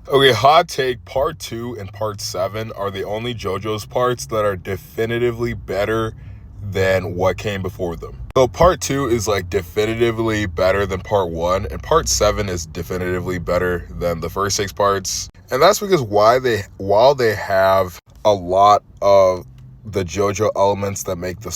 Okay, hot take, part 2 and part 7 are the only JoJo's parts that are definitively better than what came before them. So part 2 is like definitively better than part 1, and part 7 is definitively better than the first 6 parts. And that's because while they have a lot of the JoJo elements that make the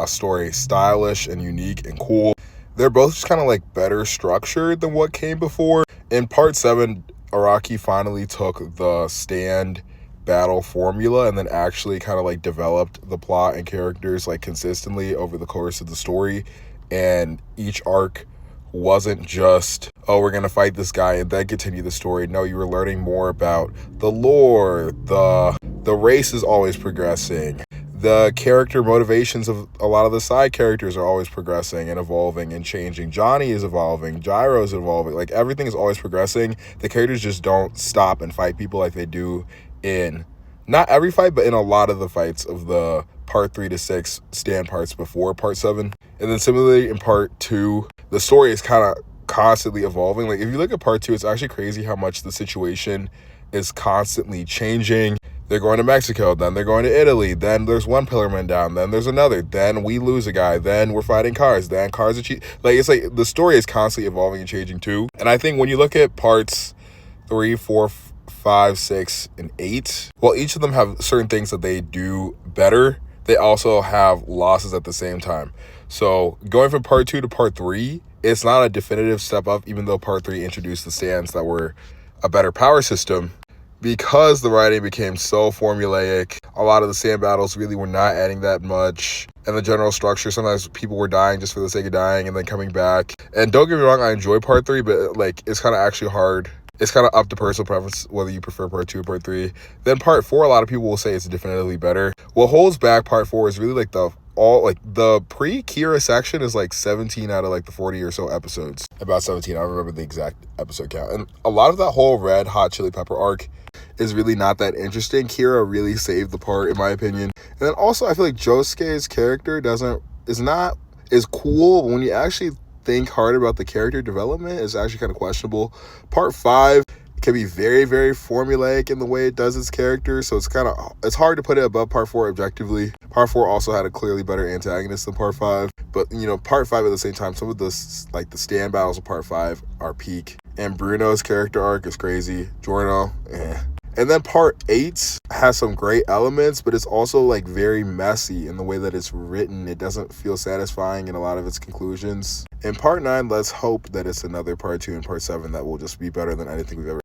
story stylish and unique and cool, they're both just kind of like better structured than what came before. In part 7, Araki finally took the stand battle formula and then actually kind of like developed the plot and characters like consistently over the course of the story. And each arc wasn't just, oh, we're gonna fight this guy and then continue the story. No, you were learning more about the lore, the race is always progressing. The character motivations of a lot of the side characters are always progressing and evolving and changing. Johnny is evolving. Gyro's evolving. Like, everything is always progressing. The characters just don't stop and fight people like they do in, not every fight, but in a lot of the fights of the part 3 to 6 stand parts before part 7. And then similarly in part 2, the story is kind of constantly evolving. Like, if you look at part 2, it's actually crazy how much the situation is constantly changing. They're going to Mexico, then they're going to Italy, then there's one Pillarman down, then there's another, then we lose a guy, then we're fighting cars, then cars are cheap. Like, it's like the story is constantly evolving and changing too. And I think when you look at parts 3, 4, 5, 6, and 8, while each of them have certain things that they do better, they also have losses at the same time. So going from part 2 to part 3, it's not a definitive step up, even though part 3 introduced the stands that were a better power system. Because the writing became so formulaic, a lot of the stand battles really were not adding that much. And the general structure, sometimes people were dying just for the sake of dying and then coming back. And don't get me wrong, I enjoy part 3, but like, it's kind of actually hard. It's kind of up to personal preference whether you prefer part 2 or part 3. Then part 4, a lot of people will say it's definitively better. What holds back part 4 is really like the pre-Kira section is like 17 out of like the 40 or so episodes. About 17, I don't remember the exact episode count. And a lot of that whole Red Hot Chili Pepper arc is really not that interesting. Kira really saved the part, in my opinion. And then also, I feel like Josuke's character is cool, but when you actually think hard about the character development, it's actually kind of questionable. Part 5 can be very, very formulaic in the way it does its character, so it's hard to put it above part 4 objectively. Part 4 also had a clearly better antagonist than part 5, but part 5 at the same time, some of the stand battles of part 5 are peak. And Bruno's character arc is crazy. Giorno, And then part 8 has some great elements, but it's also like very messy in the way that it's written. It doesn't feel satisfying in a lot of its conclusions. In part 9, let's hope that it's another part 2 and part 7 that will just be better than anything we've ever